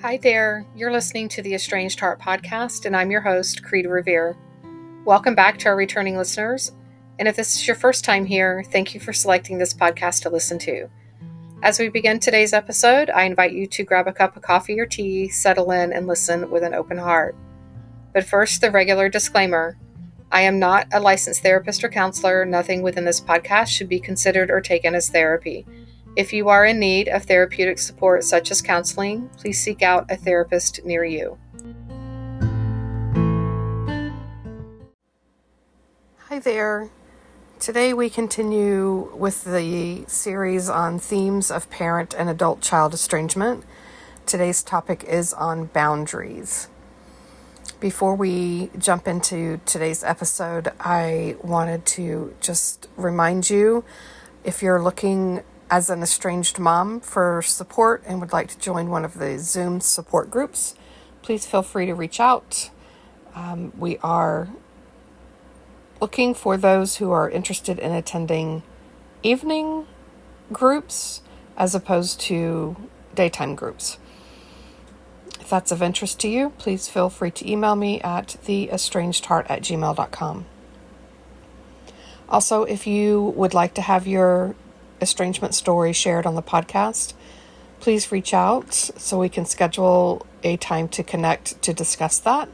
Hi there, you're listening to the Estranged Heart podcast, and I'm your host, Kreed Revere. Welcome back to our returning listeners, and if this is your first time here, thank you for selecting this podcast to listen to. As we begin today's episode, I invite you to grab a cup of coffee or tea, settle in, and listen with an open heart. But first, the regular disclaimer. I am not a licensed therapist or counselor. Nothing within this podcast should be considered or taken as therapy. If you are in need of therapeutic support such as counseling, please seek out a therapist near you. Hi there. Today we continue with the series on themes of parent and adult-child estrangement. Today's topic is on boundaries. Before we jump into today's episode, I wanted to just remind you, if you're looking as an estranged mom for support and would like to join one of the Zoom support groups, please feel free to reach out. We are looking for those who are interested in attending evening groups as opposed to daytime groups. If that's of interest to you, please feel free to email me at TheEstrangedHeart@gmail.com. Also, if you would like to have your estrangement story shared on the podcast, please reach out so we can schedule a time to connect to discuss that.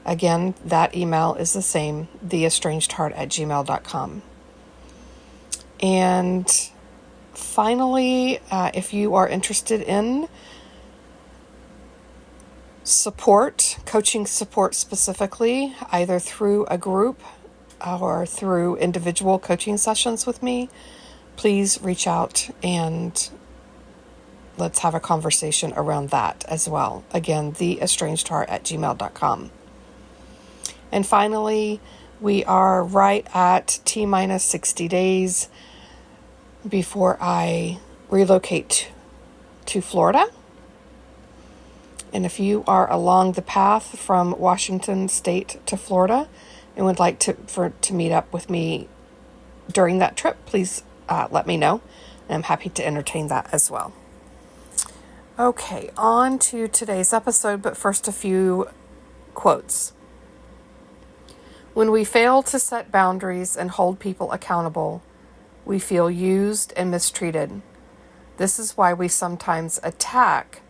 Again, that email is the same, TheEstrangedHeart@gmail.com. And finally, if you are interested in support, coaching support specifically, either through a group or through individual coaching sessions with me, please reach out and let's have a conversation around that as well. Again, TheEstrangedHeart@gmail.com. And finally, we are right at T-minus 60 days before I relocate to Florida. And if you are along the path from Washington State to Florida and would like to meet up with me during that trip, please let me know. I'm happy to entertain that as well. Okay, on to today's episode, but first a few quotes. When we fail to set boundaries and hold people accountable, we feel used and mistreated. This is why we sometimes attack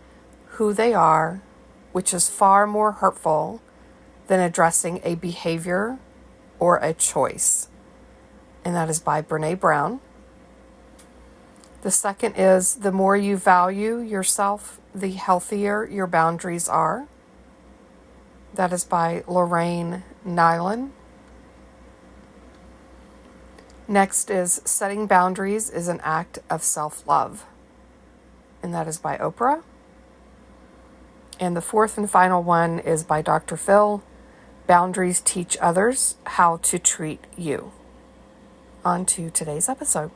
who they are, which is far more hurtful than addressing a behavior or a choice. And that is by Brene Brown. The second is, the more you value yourself, the healthier your boundaries are. That is by Lorraine Nyland. Next is, setting boundaries is an act of self-love. And that is by Oprah. And the fourth and final one is by Dr. Phil. Boundaries teach others how to treat you. On to today's episode.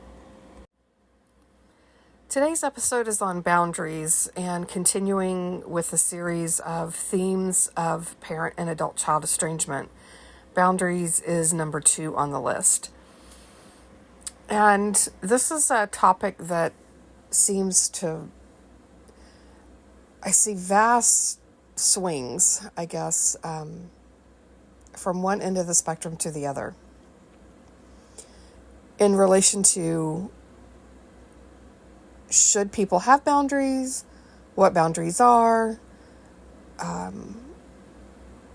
Today's episode is on boundaries and continuing with the series of themes of parent and adult-child estrangement. Boundaries is number 2 on the list. And this is a topic that seems to, I see vast swings, I guess, from one end of the spectrum to the other in relation to, should people have boundaries, what boundaries are,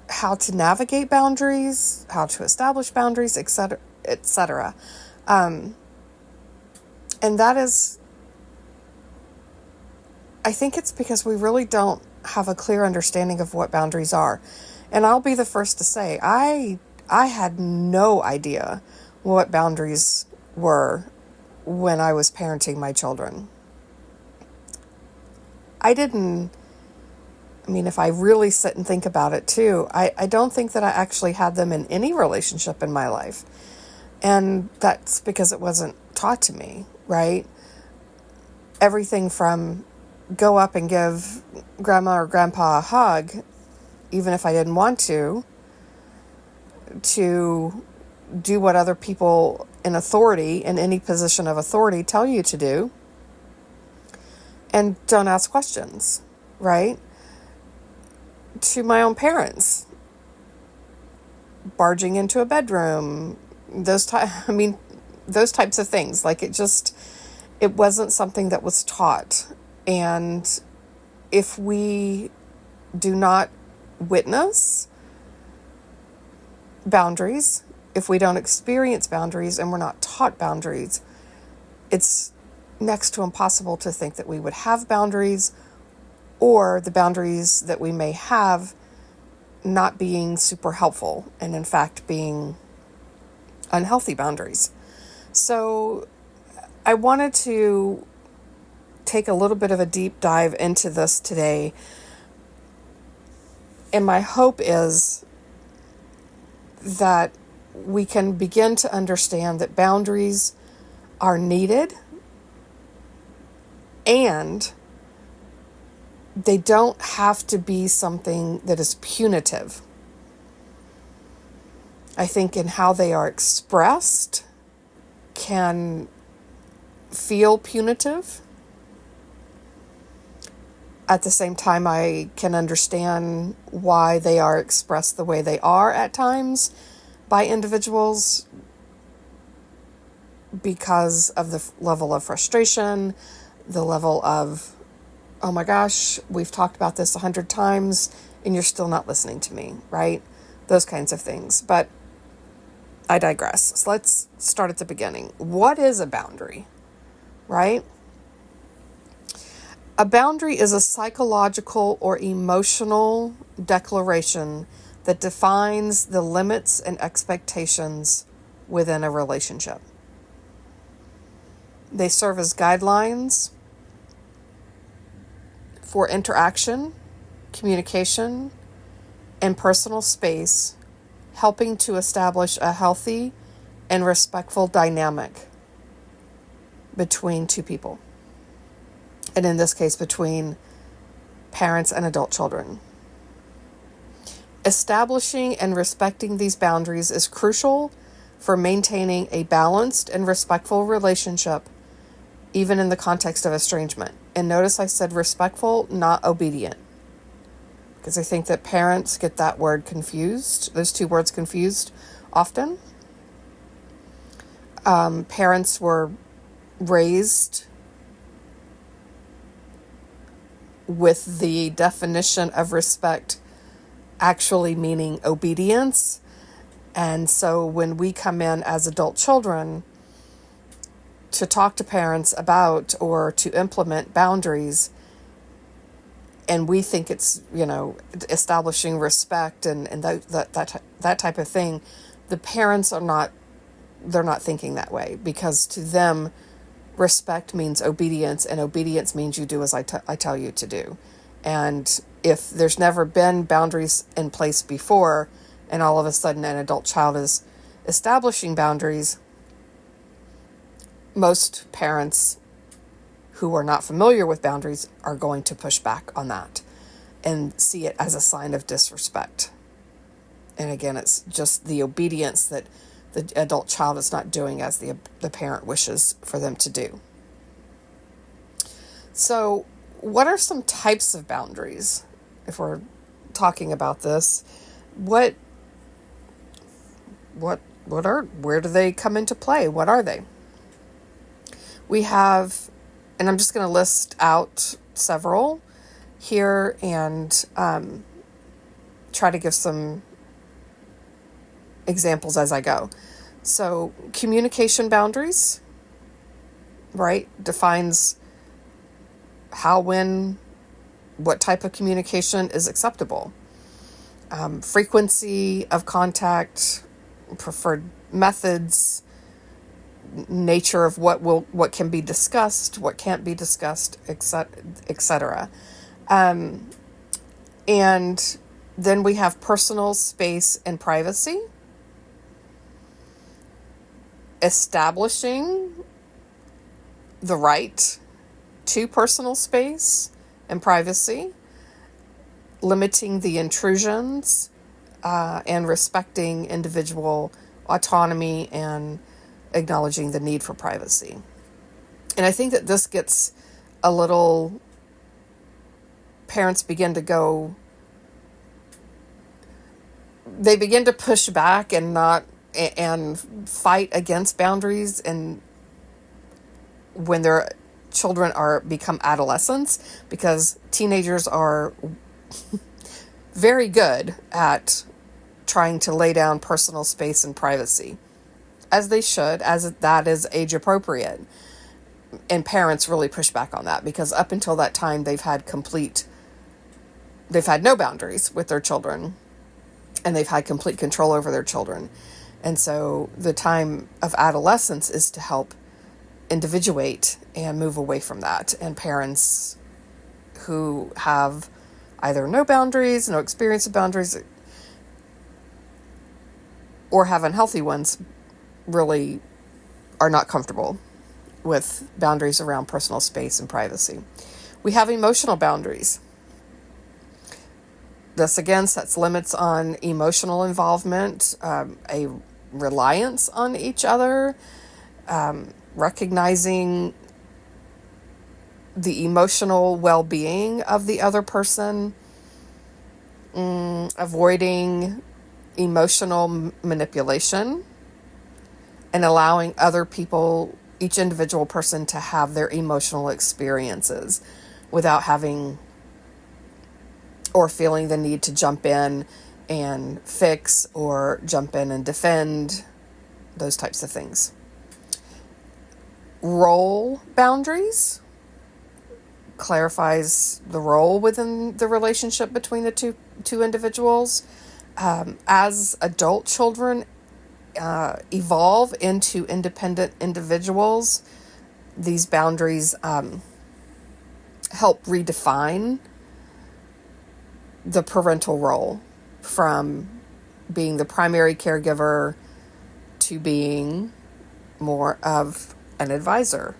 how to navigate boundaries, how to establish boundaries, etc., etc. And that is, I think it's because we really don't have a clear understanding of what boundaries are. And I'll be the first to say, I had no idea what boundaries were when I was parenting my children. If I really sit and think about it too, I don't think that I actually had them in any relationship in my life. And that's because it wasn't taught to me, right? Everything from go up and give grandma or grandpa a hug, even if I didn't want to do what other people in authority, in any position of authority, tell you to do. And don't ask questions, right? to my own parents, barging into a bedroom, those types of things. Like, it wasn't something that was taught. And if we do not witness boundaries, if we don't experience boundaries and we're not taught boundaries, it's next to impossible to think that we would have boundaries, or the boundaries that we may have not being super helpful and in fact being unhealthy boundaries. So I wanted to take a little bit of a deep dive into this today. And my hope is that we can begin to understand that boundaries are needed, and they don't have to be something that is punitive. I think in how they are expressed can feel punitive. At the same time, I can understand why they are expressed the way they are at times by individuals, because of the level of frustration, the level of, oh my gosh, we've talked about this 100 times and you're still not listening to me, right? Those kinds of things. But I digress. So let's start at the beginning. What is a boundary, right? A boundary is a psychological or emotional declaration that defines the limits and expectations within a relationship. They serve as guidelines for interaction, communication, and personal space, helping to establish a healthy and respectful dynamic between two people. And in this case, between parents and adult children. Establishing and respecting these boundaries is crucial for maintaining a balanced and respectful relationship, even in the context of estrangement. And notice I said respectful, not obedient, because I think that parents get that word confused, those two words confused often. Parents were raised with the definition of respect actually meaning obedience. And so when we come in as adult children to talk to parents about or to implement boundaries, and we think it's, establishing respect and that type of thing, the parents they're not thinking that way, because to them, respect means obedience, and obedience means you do as I tell you to do. And if there's never been boundaries in place before, and all of a sudden an adult child is establishing boundaries, most parents who are not familiar with boundaries are going to push back on that and see it as a sign of disrespect. And again, it's just the obedience that the adult child is not doing as the parent wishes for them to do. So, what are some types of boundaries? If we're talking about this, where do they come into play? What are they? We have, and I'm just going to list out several here and try to give some examples as I go. So communication boundaries, right, defines how, when, what type of communication is acceptable. Frequency of contact, preferred methods, nature of what can be discussed, what can't be discussed, etc. And then we have personal space and privacy. Establishing the right to personal space and privacy, limiting the intrusions, and respecting individual autonomy and acknowledging the need for privacy. And I think that this gets a little, parents begin to go they begin to push back and fight against boundaries, and when their children become adolescents, because teenagers are very good at trying to lay down personal space and privacy, as they should, as that is age appropriate. And parents really push back on that, because up until that time they've had no boundaries with their children, and they've had complete control over their children. And so the time of adolescence is to help individuate and move away from that. And parents who have either no boundaries, no experience of boundaries, or have unhealthy ones, really are not comfortable with boundaries around personal space and privacy. We have emotional boundaries. This again sets limits on emotional involvement, a reliance on each other, recognizing the emotional well-being of the other person, avoiding emotional manipulation, and allowing other people, each individual person, to have their emotional experiences without having or feeling the need to jump in and fix or jump in and defend, those types of things. Role boundaries clarifies the role within the relationship between the two individuals. As adult children evolve into independent individuals, these boundaries help redefine the parental role from being the primary caregiver to being more of an advisor.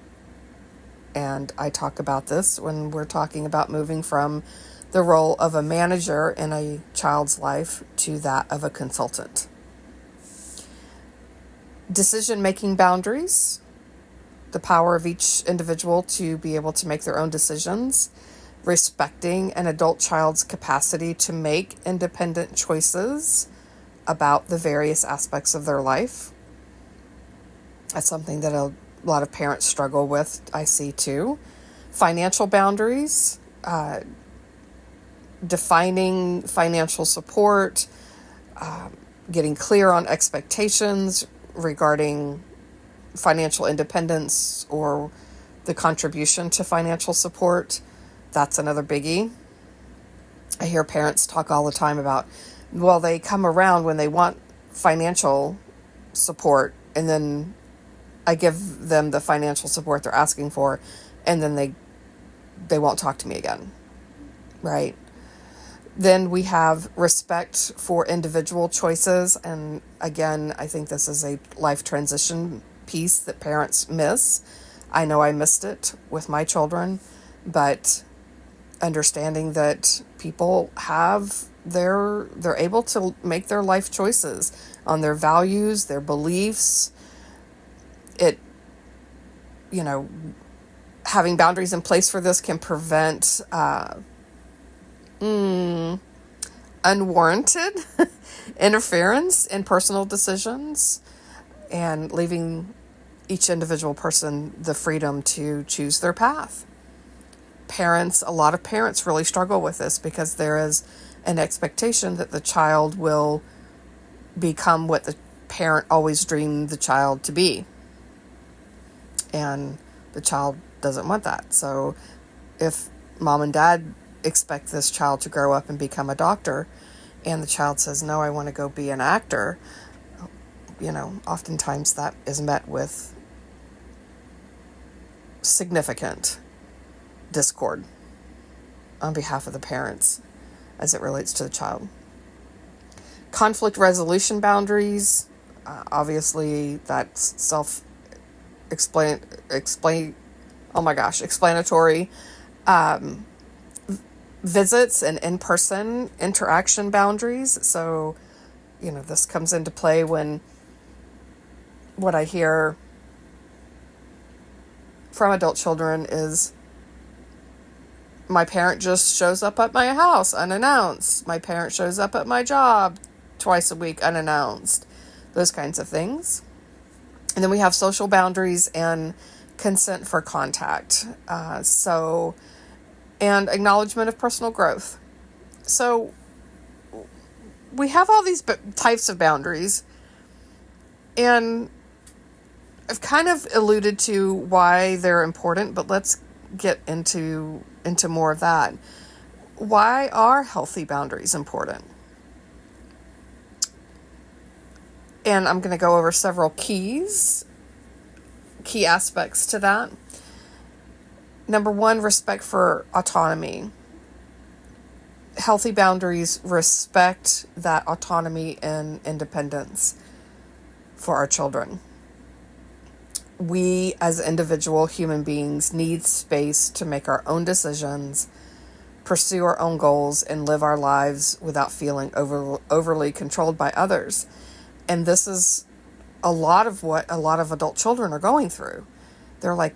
And I talk about this when we're talking about moving from the role of a manager in a child's life to that of a consultant. Decision-making boundaries, the power of each individual to be able to make their own decisions, respecting an adult child's capacity to make independent choices about the various aspects of their life. That's something that a lot of parents struggle with, I see too. Financial boundaries, defining financial support, getting clear on expectations regarding financial independence or the contribution to financial support. That's another biggie. I hear parents talk all the time about, well, they come around when they want financial support, and then I give them the financial support they're asking for, and then they won't talk to me again, right? Then we have respect for individual choices. And again, I think this is a life transition piece that parents miss. I know I missed it with my children, but understanding that people they're able to make their life choices on their values, their beliefs. Having boundaries in place for this can prevent unwarranted interference in personal decisions, and leaving each individual person the freedom to choose their path. A lot of parents really struggle with this, because there is an expectation that the child will become what the parent always dreamed the child to be. And the child doesn't want that. So if mom and dad expect this child to grow up and become a doctor, and the child says, no, I want to go be an actor, oftentimes that is met with significant discord on behalf of the parents as it relates to the child. Conflict resolution boundaries, obviously that's explanatory. Visits and in-person interaction boundaries. So, this comes into play when what I hear from adult children is, my parent just shows up at my house unannounced. My parent shows up at my job twice a week unannounced, those kinds of things. And then we have social boundaries and consent for contact. And acknowledgement of personal growth. So we have all these types of boundaries, and I've kind of alluded to why they're important, but let's get into more of that. Why are healthy boundaries important? And I'm going to go over several key aspects to that. Number one, respect for autonomy. Healthy boundaries respect that autonomy and independence for our children. We, as individual human beings, need space to make our own decisions, pursue our own goals, and live our lives without feeling overly controlled by others. And this is a lot of what a lot of adult children are going through. They're like,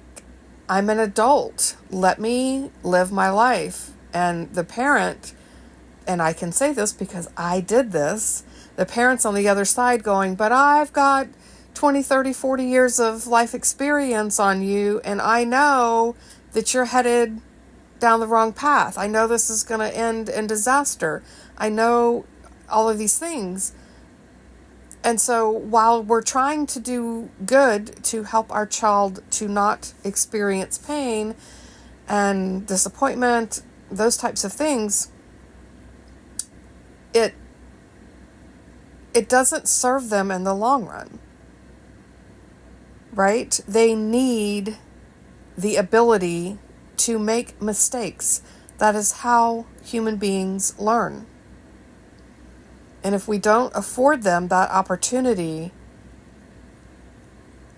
I'm an adult. Let me live my life. And the parent, and I can say this because I did this, the parent's on the other side going, but I've got 20, 30, 40 years of life experience on you, and I know that you're headed down the wrong path. I know this is going to end in disaster. I know all of these things. And so while we're trying to do good to help our child to not experience pain and disappointment, those types of things, it doesn't serve them in the long run, right? They need the ability to make mistakes. That is how human beings learn. And if we don't afford them that opportunity,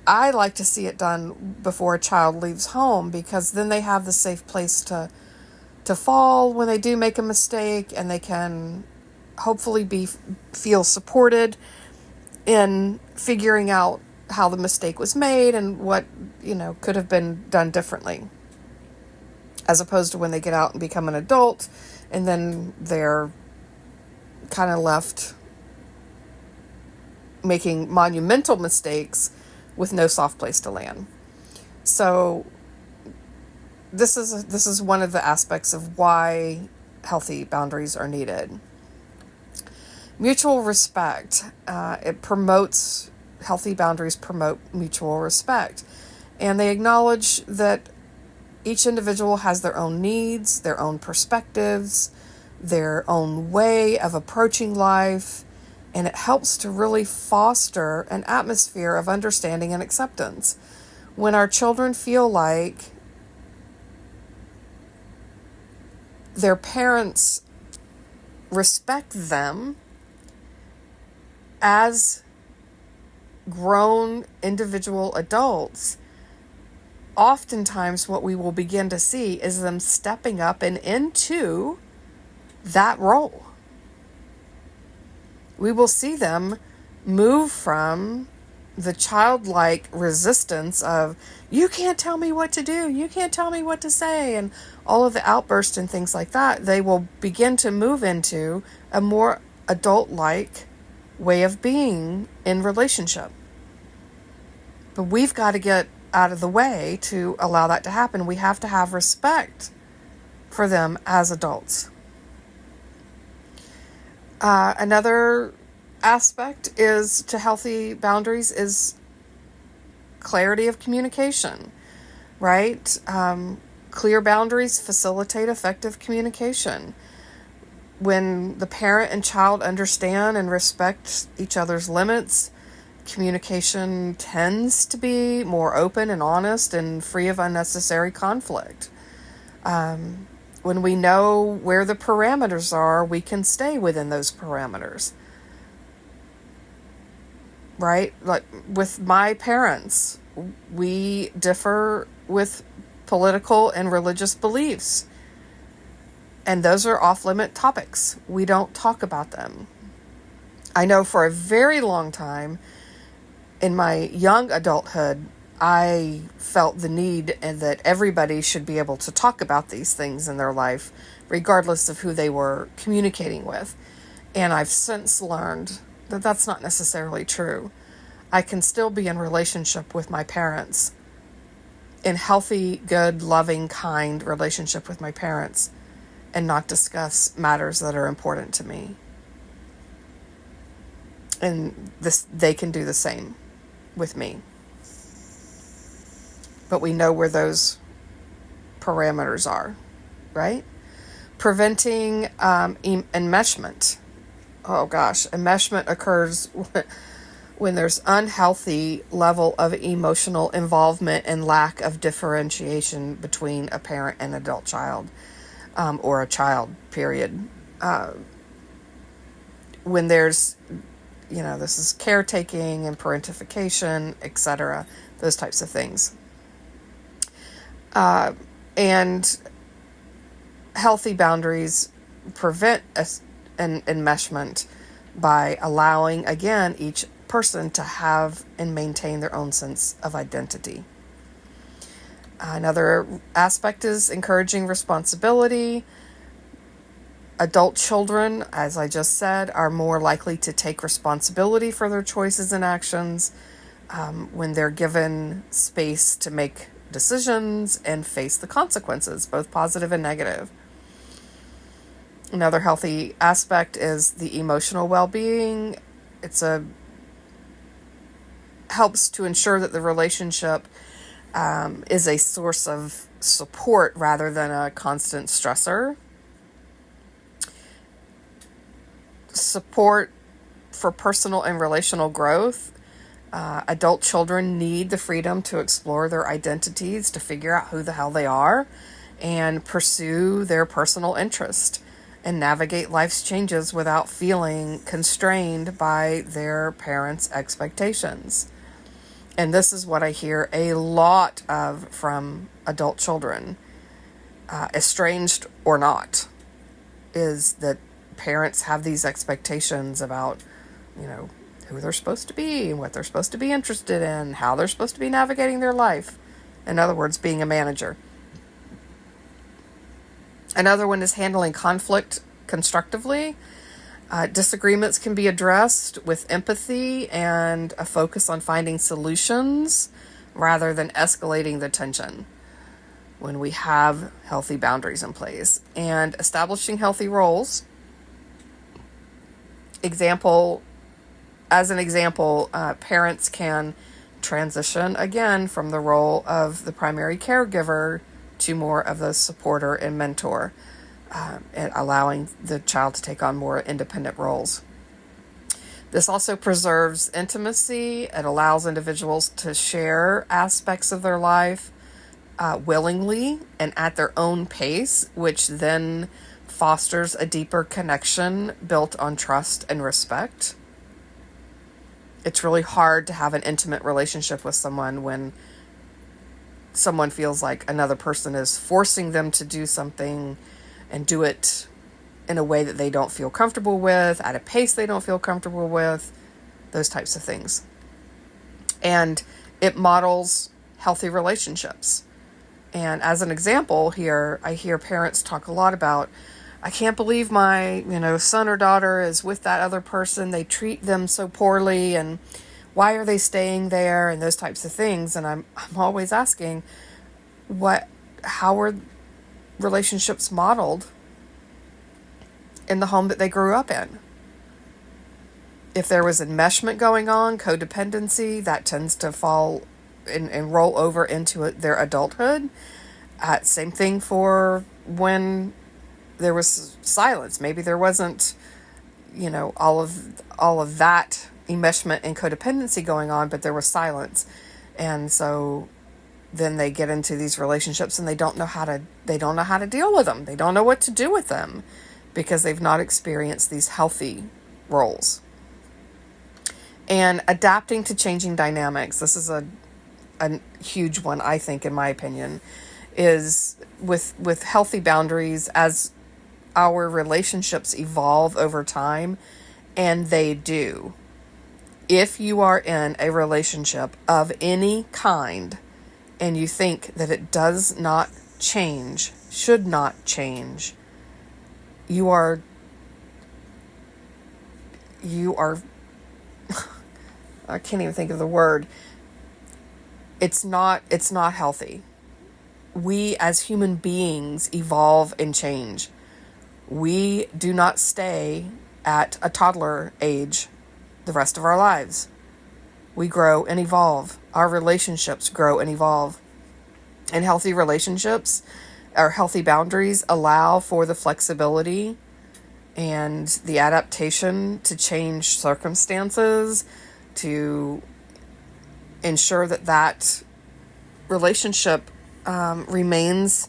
I like to see it done before a child leaves home, because then they have the safe place to fall when they do make a mistake, and they can hopefully feel supported in figuring out how the mistake was made and what, could have been done differently. As opposed to when they get out and become an adult, and then they're kind of left making monumental mistakes with no soft place to land. So this is one of the aspects of why healthy boundaries are needed. Mutual respect. Healthy boundaries promote mutual respect. And they acknowledge that each individual has their own needs, their own perspectives, their own way of approaching life, and it helps to really foster an atmosphere of understanding and acceptance. When our children feel like their parents respect them as grown individual adults, oftentimes what we will begin to see is them stepping up and into that role. We will see them move from the childlike resistance of, you can't tell me what to do, you can't tell me what to say, and all of the outbursts and things like that. They will begin to move into a more adult-like way of being in relationship. But we've got to get out of the way to allow that to happen. We have to have respect for them as adults. Another aspect to healthy boundaries is clarity of communication, right? Clear boundaries facilitate effective communication. When the parent and child understand and respect each other's limits, communication tends to be more open and honest and free of unnecessary conflict. When we know where the parameters are, we can stay within those parameters. Right? Like with my parents, we differ with political and religious beliefs. And those are off-limit topics. We don't talk about them. I know for a very long time, in my young adulthood, I felt the need and that everybody should be able to talk about these things in their life, regardless of who they were communicating with. And I've since learned that that's not necessarily true. I can still be in relationship with my parents, in healthy, good, loving, kind relationship with my parents, and not discuss matters that are important to me. And they can do the same with me. But we know where those parameters are, right? Preventing enmeshment. Oh gosh, enmeshment occurs when there's unhealthy level of emotional involvement and lack of differentiation between a parent and adult child, or a child, period. When there's, this is caretaking and parentification, etc., those types of things. And healthy boundaries prevent an enmeshment by allowing, again, each person to have and maintain their own sense of identity. Another aspect is encouraging responsibility. Adult children, as I just said, are more likely to take responsibility for their choices and actions when they're given space to make decisions and face the consequences, both positive and negative. Another healthy aspect is the emotional well-being. Helps to ensure that the relationship is a source of support rather than a constant stressor. Support for personal and relational growth. Adult children need the freedom to explore their identities, to figure out who the hell they are, and pursue their personal interest, and navigate life's changes without feeling constrained by their parents' expectations. And this is what I hear a lot of from adult children, estranged or not, is that parents have these expectations about, who they're supposed to be and what they're supposed to be interested in, how they're supposed to be navigating their life. In other words, being a manager. Another one is handling conflict constructively. Disagreements can be addressed with empathy and a focus on finding solutions rather than escalating the tension when we have healthy boundaries in place. And establishing healthy roles. As an example, parents can transition again from the role of the primary caregiver to more of the supporter and mentor, and allowing the child to take on more independent roles. This also preserves intimacy. It allows individuals to share aspects of their life willingly and at their own pace, which then fosters a deeper connection built on trust and respect. It's really hard to have an intimate relationship with someone when someone feels like another person is forcing them to do something and do it in a way that they don't feel comfortable with, at a pace they don't feel comfortable with, those types of things. And it models healthy relationships. And as an example here, I hear parents talk a lot about, I can't believe my, son or daughter is with that other person. They treat them so poorly, and why are they staying there, and those types of things. And I'm always asking, how are relationships modeled in the home that they grew up in? If there was enmeshment going on, codependency, that tends to fall and roll over into their adulthood. Same thing for when there was silence. Maybe there wasn't, all of that enmeshment and codependency going on, but there was silence. And so then they get into these relationships and they don't know how to deal with them. They don't know what to do with them because they've not experienced these healthy roles. And adapting to changing dynamics. This is a huge one, I think, in my opinion, is with healthy boundaries. As our relationships evolve over time, and they do. If you are in a relationship of any kind and you think that it does not change, should not change, you are you are, I can't even think of the word. It's not healthy. We as human beings evolve and change. We do not stay at a toddler age the rest of our lives. We grow and evolve. Our relationships grow and evolve. And healthy relationships or healthy boundaries allow for the flexibility and the adaptation to change circumstances, to ensure that relationship remains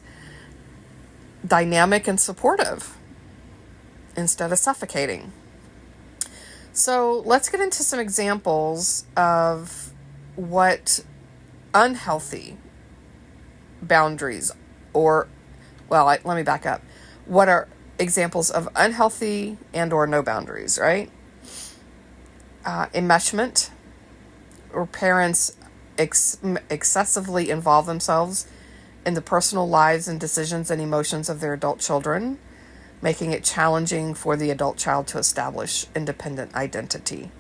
dynamic and supportive instead of suffocating. So let's get into some examples of what unhealthy boundaries let me back up. What are examples of unhealthy and or no boundaries, right? Enmeshment, or parents excessively involve themselves in the personal lives and decisions and emotions of their adult children, making it challenging for the adult child to establish independent identity.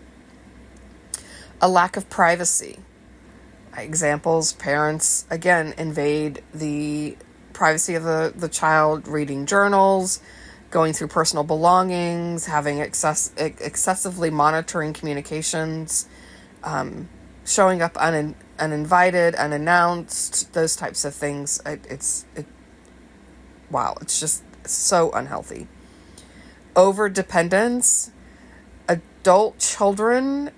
A lack of privacy. Examples, parents, again, invade the privacy of the child, reading journals, going through personal belongings, having excessively monitoring communications, showing up uninvited, unannounced, those types of things. It's just so unhealthy. Over dependence. Adult children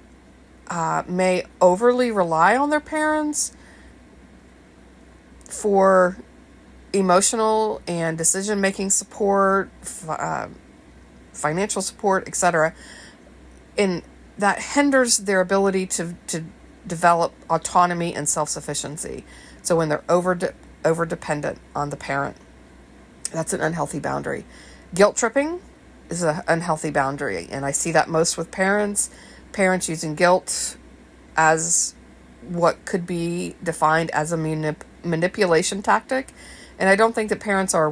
may overly rely on their parents for emotional and decision-making support, financial support, etc. And that hinders their ability to develop autonomy and self-sufficiency. So when they're over dependent on the parent, that's an unhealthy boundary. Guilt tripping is an unhealthy boundary, and I see that most with parents using guilt as what could be defined as a manipulation tactic. And I don't think that parents are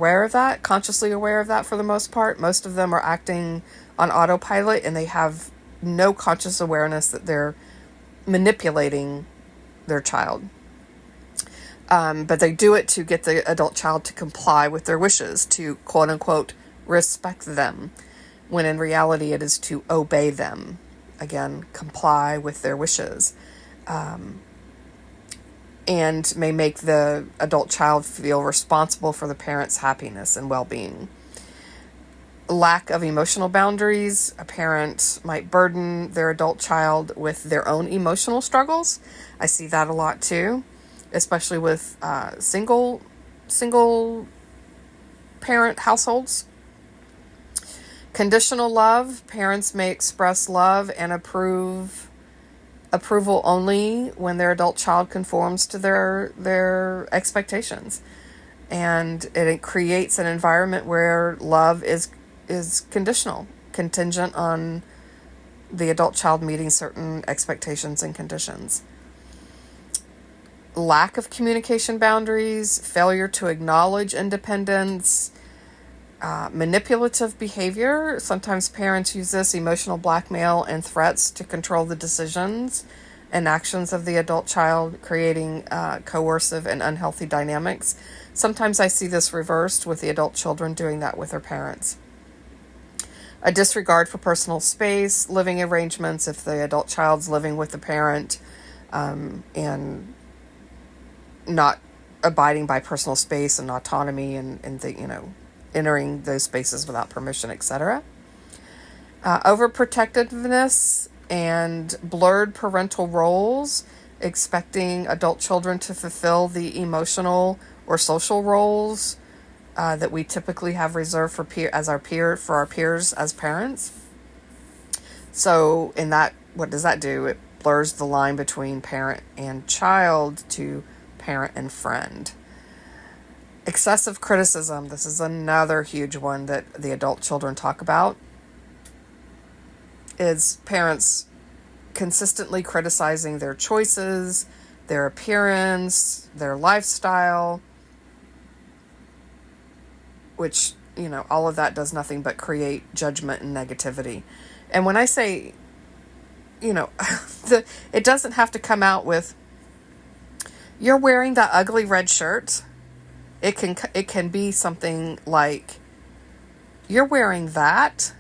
consciously aware of that for the most part. Most of them are acting on autopilot, and they have no conscious awareness that they're manipulating their child. But they do it to get the adult child to comply with their wishes, to quote unquote respect them, when in reality it is to obey them. Again, comply with their wishes. And may make the adult child feel responsible for the parent's happiness and well-being. Lack of emotional boundaries. A parent might burden their adult child with their own emotional struggles. I see that a lot too, especially with single parent households. Conditional love. Parents may express love and approval only when their adult child conforms to their expectations. And it creates an environment where love is conditional, contingent on the adult child meeting certain expectations and conditions. Lack of communication boundaries, failure to acknowledge independence, manipulative behavior. Sometimes parents use this, emotional blackmail and threats, to control the decisions and actions of the adult child, creating coercive and unhealthy dynamics. Sometimes I see this reversed, with the adult children doing that with their parents. A disregard for personal space, living arrangements, if the adult child's living with the parent and not abiding by personal space and autonomy and entering those spaces without permission, etc. Overprotectiveness and blurred parental roles, expecting adult children to fulfill the emotional or social roles that we typically have reserved for our peers as parents. So in that, what does that do? It blurs the line between parent and child to parent and friend. Excessive criticism. This is another huge one that the adult children talk about. Is parents consistently criticizing their choices, their appearance, their lifestyle, which, all of that does nothing but create judgment and negativity. And when I say, it doesn't have to come out with, you're wearing that ugly red shirt. It can be something like, you're wearing that,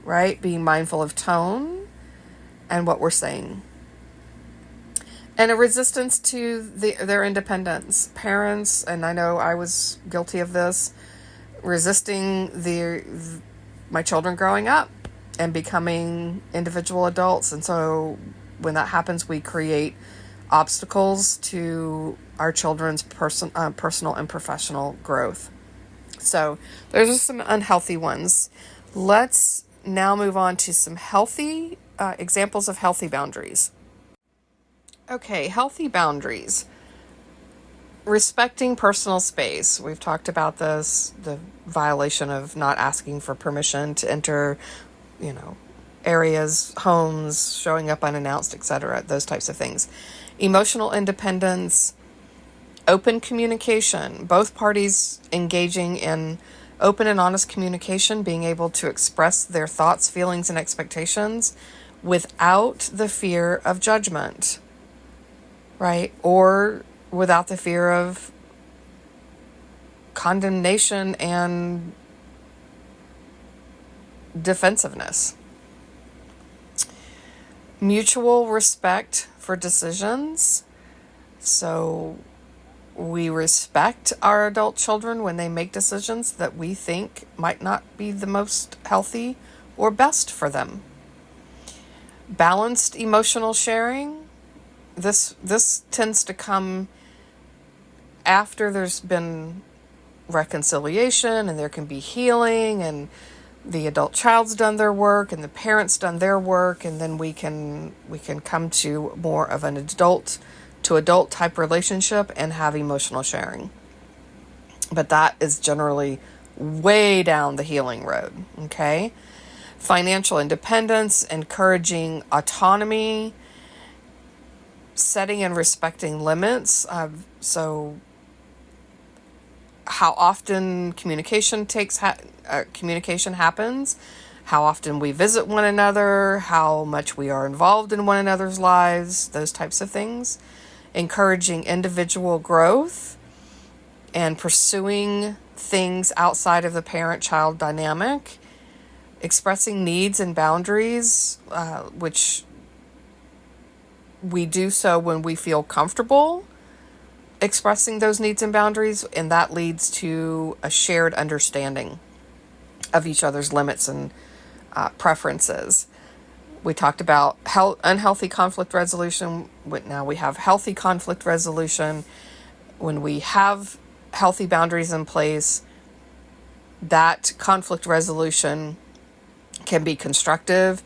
right? Being mindful of tone and what we're saying. And a resistance to their independence. Parents, and I know I was guilty of this, resisting my children growing up and becoming individual adults. And so when that happens, we create obstacles to our children's personal and professional growth. So those are some unhealthy ones. Let's now move on to some healthy examples of healthy boundaries. Okay, healthy boundaries. Respecting personal space. We've talked about this, the violation of not asking for permission to enter, areas, homes, showing up unannounced, etc., those types of things. Emotional independence, open communication, both parties engaging in open and honest communication, being able to express their thoughts, feelings, and expectations without the fear of judgment, right? Or without the fear of condemnation and defensiveness. Mutual respect for decisions. So we respect our adult children when they make decisions that we think might not be the most healthy or best for them. Balanced emotional sharing. This tends to come after there's been reconciliation, and there can be healing, and the adult child's done their work and the parents done their work, and then we can come to more of an adult to adult type relationship and have emotional sharing. But that is generally way down the healing road, okay? Financial independence, encouraging autonomy, setting and respecting limits. So how often communication happens, how often we visit one another, how much we are involved in one another's lives, those types of things. Encouraging individual growth and pursuing things outside of the parent-child dynamic. Expressing needs and boundaries, which we do so when we feel comfortable expressing those needs and boundaries, and that leads to a shared understanding of each other's limits and preferences. We talked about unhealthy conflict resolution. Now we have healthy conflict resolution. When we have healthy boundaries in place, that conflict resolution can be constructive,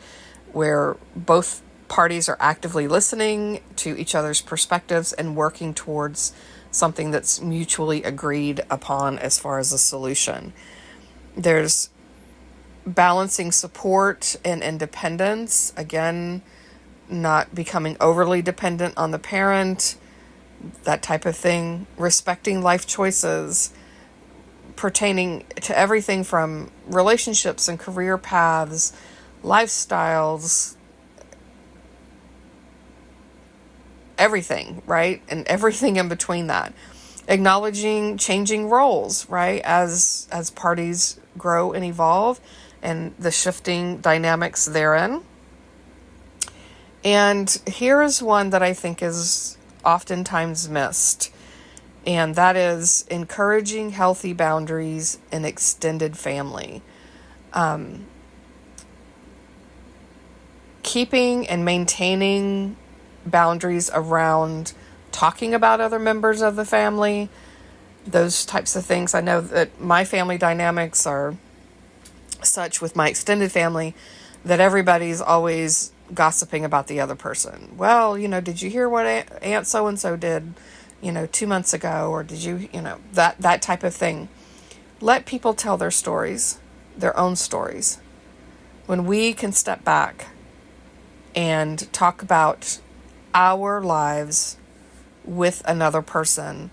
where both parties are actively listening to each other's perspectives and working towards something that's mutually agreed upon as far as a solution. There's balancing support and independence. Again, not becoming overly dependent on the parent, that type of thing. Respecting life choices pertaining to everything from relationships and career paths, lifestyles, everything, right? And everything in between that. Acknowledging changing roles, right? As parties grow and evolve, and the shifting dynamics therein. And here is one that I think is oftentimes missed, and that is encouraging healthy boundaries in extended family. Keeping and maintaining boundaries around talking about other members of the family, those types of things. I know that my family dynamics are such with my extended family that everybody's always gossiping about the other person. Well, did you hear what Aunt so-and-so did, 2 months ago? Or did you, that type of thing. Let people tell their stories, their own stories. When we can step back and talk about our lives with another person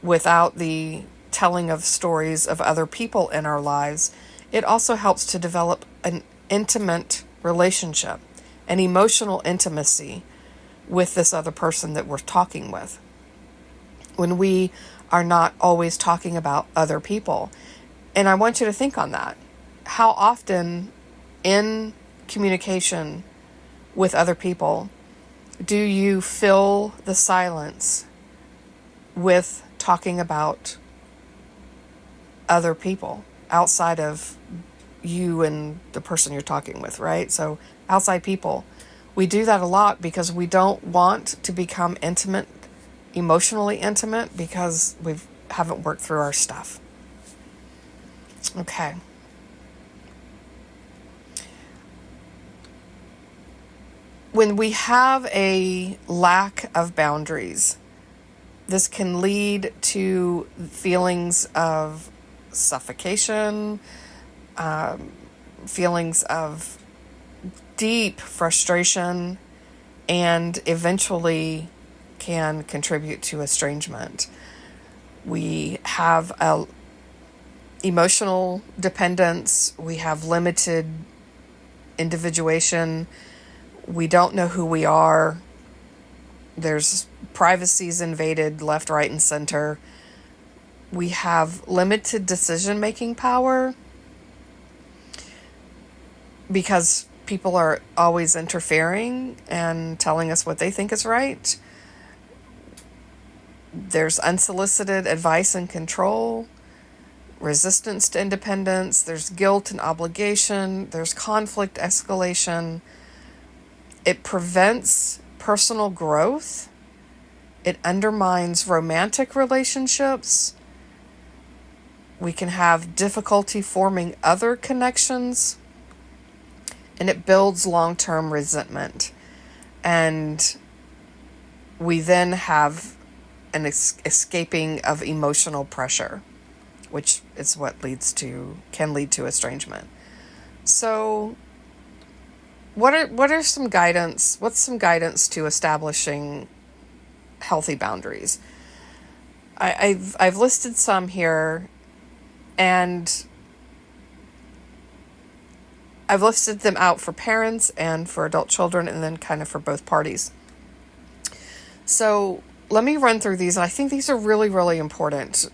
without the telling of stories of other people in our lives, it also helps to develop intimate relationship, an emotional intimacy with this other person that we're talking with. When we are not always talking about other people. And I want you to think on that. How often in communication with other people do you fill the silence with talking about other people outside of you and the person you're talking with, right? So outside people, we do that a lot because we don't want to become intimate, emotionally intimate, because we haven't worked through our stuff. Okay. When we have a lack of boundaries, this can lead to feelings of suffocation, feelings of deep frustration, and eventually can contribute to estrangement. We have a emotional dependence. We have limited individuation. We don't know who we are. There's privacy's invaded left, right, and center. We have limited decision-making power because people are always interfering and telling us what they think is right. There's unsolicited advice and control, resistance to independence, there's guilt and obligation, there's conflict escalation. It prevents personal growth. It undermines romantic relationships. We can have difficulty forming other connections. And it builds long-term resentment. And we then have an escaping of emotional pressure, which is what can lead to estrangement. So what are some guidance? What's some guidance to establishing healthy boundaries? I've listed some here, and I've listed them out for parents and for adult children, and then kind of for both parties. So let me run through these. And I think these are really, really important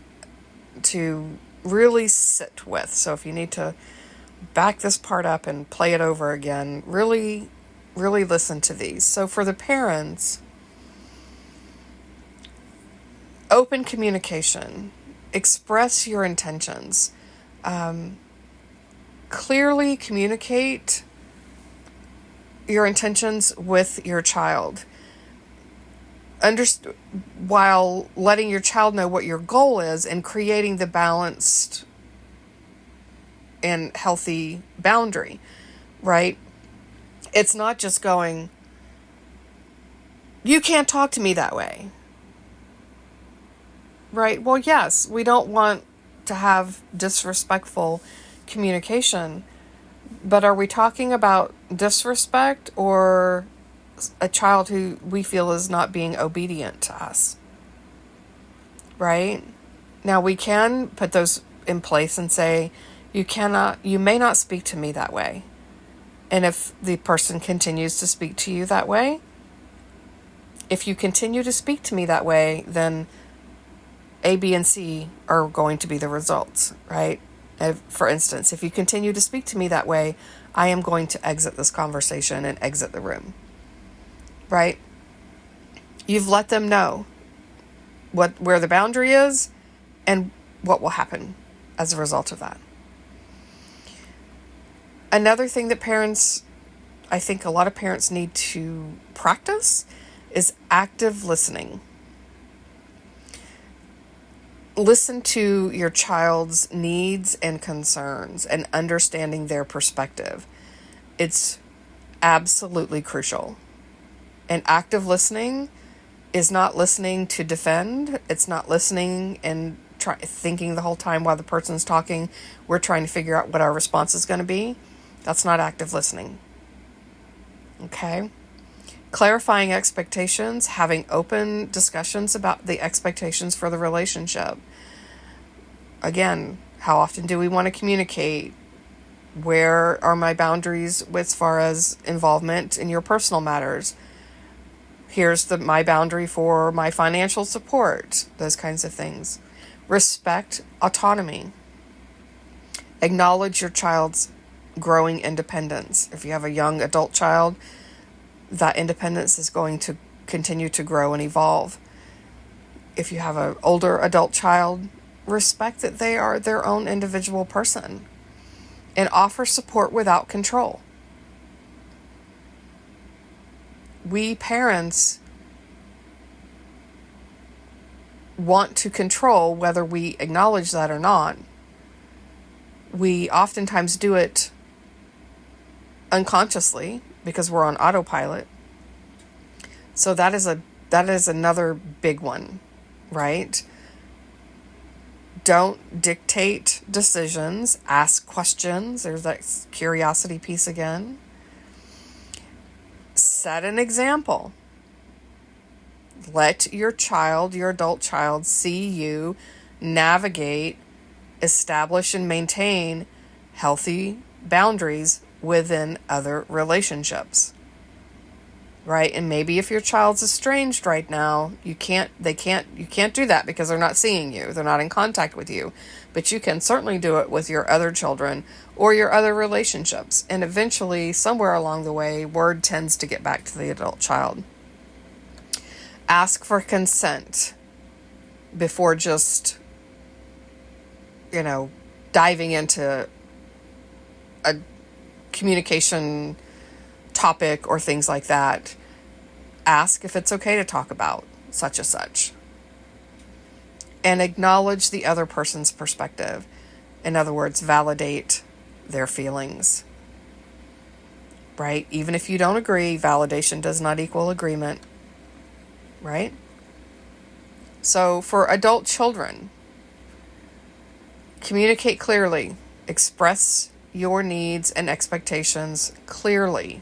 to really sit with. So if you need to back this part up and play it over again, really, really listen to these. So for the parents, open communication, express your intentions, clearly communicate your intentions with your child. While letting your child know what your goal is and creating the balanced and healthy boundary, right? It's not just going, you can't talk to me that way, right? Well, yes, we don't want to have disrespectful communication, but are we talking about disrespect or a child who we feel is not being obedient to us, right? Now we can put those in place and say, you may not speak to me that way. And if the person continues to speak to you that way, if you continue to speak to me that way, then A, B, and C are going to be the results, right? For instance, if you continue to speak to me that way, I am going to exit this conversation and exit the room. Right? You've let them know where the boundary is and what will happen as a result of that. Another thing that I think a lot of parents need to practice is active listening. Listen to your child's needs and concerns and understanding their perspective. It's absolutely crucial. And active listening is not listening to defend. It's not listening and thinking the whole time while the person's talking, we're trying to figure out what our response is going to be. That's not active listening. Okay? Clarifying expectations, having open discussions about the expectations for the relationship. Again, how often do we want to communicate? Where are my boundaries as far as involvement in your personal matters? Here's my boundary for my financial support, those kinds of things. Respect autonomy. Acknowledge your child's growing independence. If you have a young adult child, that independence is going to continue to grow and evolve. If you have an older adult child, respect that they are their own individual person and offer support without control. We parents want to control whether we acknowledge that or not. We oftentimes do it unconsciously because we're on autopilot. So that is another big one, right? Don't dictate decisions. Ask questions. There's that curiosity piece again. Set an example. Let your adult child, see you navigate, establish, and maintain healthy boundaries within other relationships. Right? And maybe if your child's estranged right now, you can't do that because they're not seeing you. They're not in contact with you. But you can certainly do it with your other children or your other relationships. And eventually, somewhere along the way, word tends to get back to the adult child. Ask for consent before just, diving into a communication topic or things like that. Ask if it's okay to talk about such and such. And acknowledge the other person's perspective. In other words, validate their feelings. Right? Even if you don't agree, validation does not equal agreement. Right? So for adult children, communicate clearly. Express your needs and expectations clearly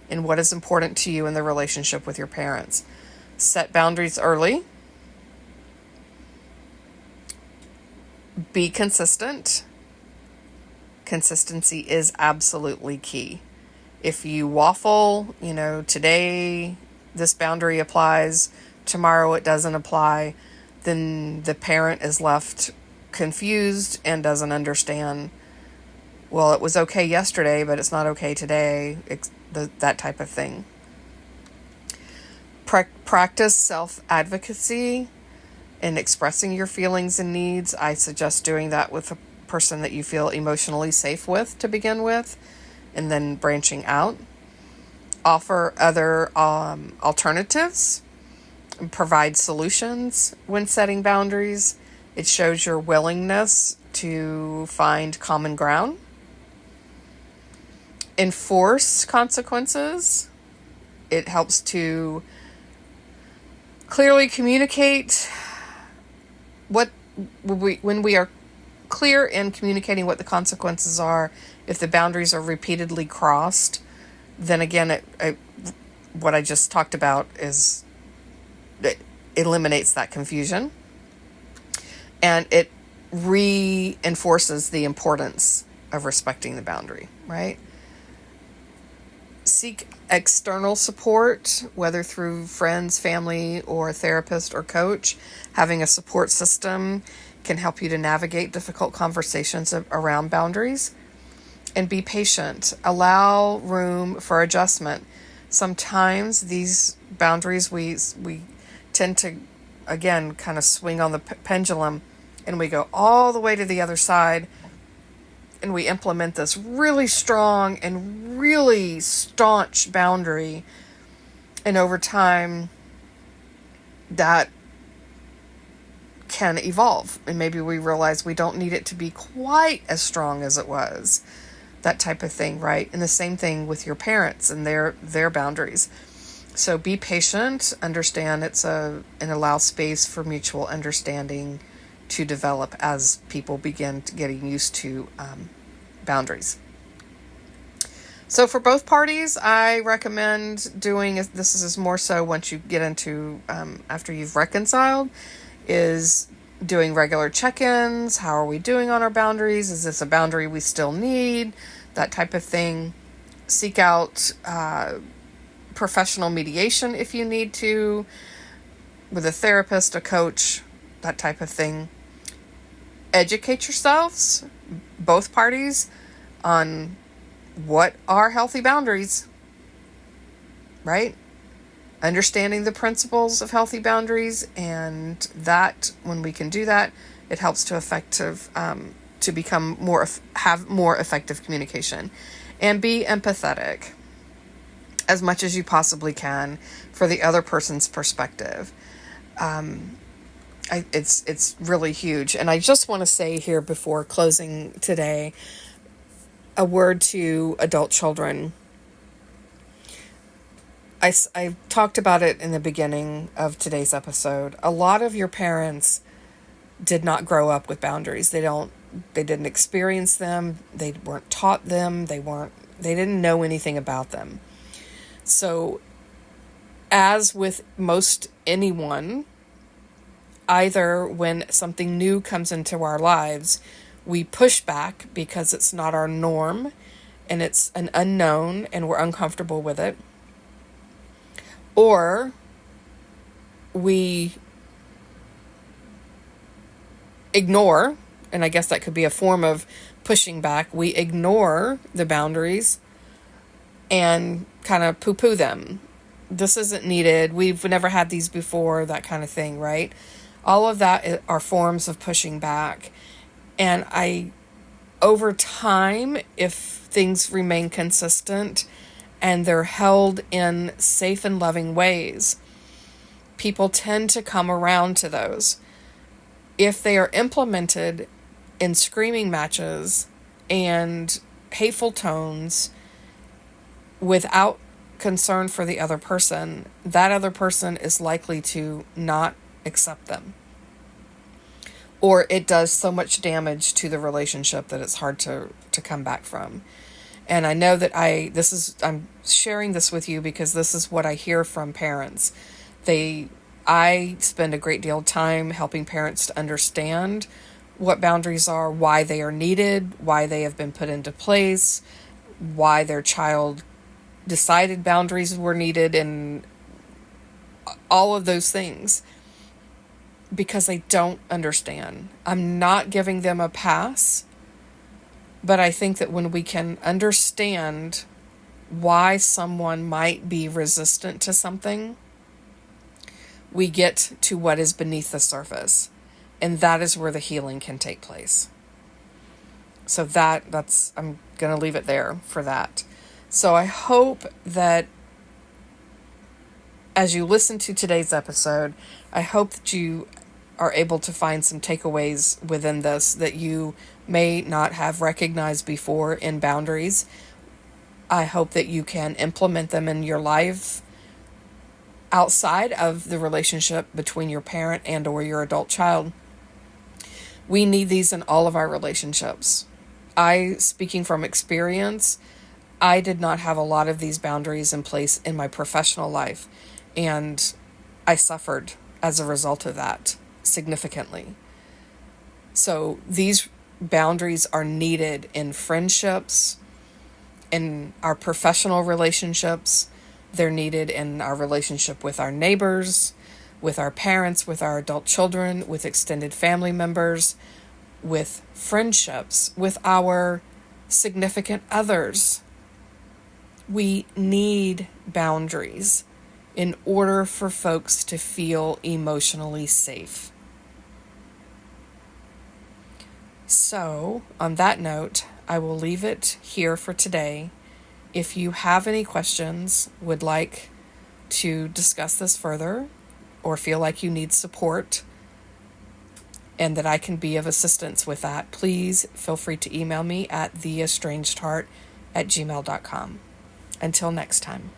in what is important to you in the relationship with your parents. Set boundaries early. Be consistent. Consistency is absolutely key. If you waffle, today this boundary applies, tomorrow it doesn't apply, then the parent is left confused and doesn't understand, well, it was okay yesterday, but it's not okay today, that type of thing. Practice self-advocacy and expressing your feelings and needs. I suggest doing that with a person that you feel emotionally safe with to begin with, and then branching out. Offer other alternatives, and provide solutions when setting boundaries. It shows your willingness to find common ground. Enforce consequences. It helps to clearly communicate when we are clear in communicating what the consequences are. If the boundaries are repeatedly crossed, then again, what I just talked about it eliminates that confusion, and it reinforces the importance of respecting the boundary, right? Seek external support, whether through friends, family, or a therapist or coach. Having a support system can help you to navigate difficult conversations around boundaries. And be patient. Allow room for adjustment. Sometimes these boundaries, we tend to, again, kind of swing on the pendulum, and we go all the way to the other side, and we implement this really strong and really staunch boundary. And over time, that can evolve. And maybe we realize we don't need it to be quite as strong as it was. That type of thing, right? And the same thing with your parents and their boundaries. So be patient, understand and allow space for mutual understanding to develop as people begin getting used to boundaries. So for both parties, I recommend doing, this is more so once you get into, after you've reconciled, is doing regular check-ins. How are we doing on our boundaries? Is this a boundary we still need? That type of thing. Seek out professional mediation if you need to, with a therapist, a coach, that type of thing. Educate yourselves, both parties, on what are healthy boundaries, right? Understanding the principles of healthy boundaries, and that when we can do that, it helps to have more effective communication. And be empathetic as much as you possibly can for the other person's perspective. It's really huge. And I just want to say here before closing today, a word to adult children. I talked about it in the beginning of today's episode. A lot of your parents did not grow up with boundaries. They didn't experience them. They weren't taught them. They didn't know anything about them. So, as with most anyone, either when something new comes into our lives, we push back because it's not our norm and it's an unknown and we're uncomfortable with it. Or we ignore, and I guess that could be a form of pushing back. We ignore the boundaries and kind of poo-poo them. This isn't needed. We've never had these before, that kind of thing, right? All of that are forms of pushing back. And over time, if things remain consistent and they're held in safe and loving ways, people tend to come around to those. If they are implemented in screaming matches and hateful tones without concern for the other person, that other person is likely to not accept them. Or it does so much damage to the relationship that it's hard to come back from. And I know that I'm sharing this with you because this is what I hear from parents. I spend a great deal of time helping parents to understand what boundaries are, why they are needed, why they have been put into place, why their child decided boundaries were needed, and all of those things, because they don't understand. I'm not giving them a pass, but I think that when we can understand why someone might be resistant to something, we get to what is beneath the surface, and that is where the healing can take place. So I'm going to leave it there for that. So I hope that as you listen to today's episode, I hope that you are able to find some takeaways within this that you may not have recognized before in boundaries. I hope that you can implement them in your life outside of the relationship between your parent and or your adult child. We need these in all of our relationships. Speaking from experience, I did not have a lot of these boundaries in place in my professional life, and I suffered as a result of that significantly. So these boundaries are needed in friendships, in our professional relationships. They're needed in our relationship with our neighbors, with our parents, with our adult children, with extended family members, with friendships, with our significant others. We need boundaries in order for folks to feel emotionally safe. So, on that note, I will leave it here for today. If you have any questions, would like to discuss this further, or feel like you need support and that I can be of assistance with that, please feel free to email me at TheEstrangedHeart@gmail.com. Until next time.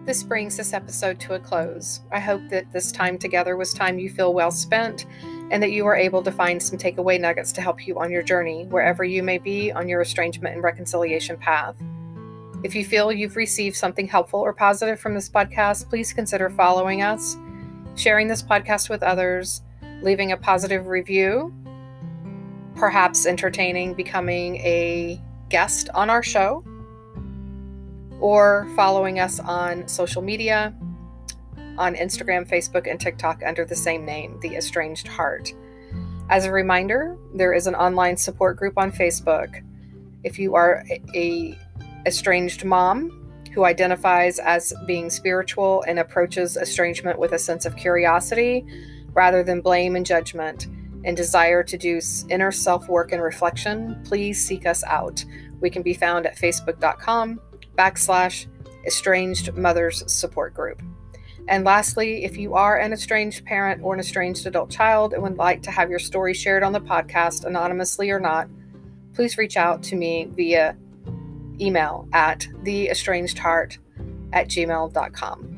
This brings this episode to a close. I hope that this time together was time you feel well spent, and that you are able to find some takeaway nuggets to help you on your journey, wherever you may be on your estrangement and reconciliation path. If you feel you've received something helpful or positive from this podcast, please consider following us, sharing this podcast with others, leaving a positive review, perhaps entertaining becoming a guest on our show, or following us on social media, on Instagram, Facebook, and TikTok under the same name, The Estranged Heart. As a reminder, there is an online support group on Facebook. If you are a estranged mom who identifies as being spiritual and approaches estrangement with a sense of curiosity rather than blame and judgment, and desire to do inner self-work and reflection, please seek us out. We can be found at facebook.com/estranged mothers support group. And lastly, if you are an estranged parent or an estranged adult child and would like to have your story shared on the podcast, anonymously or not, please reach out to me via email at TheEstrangedHeart@gmail.com.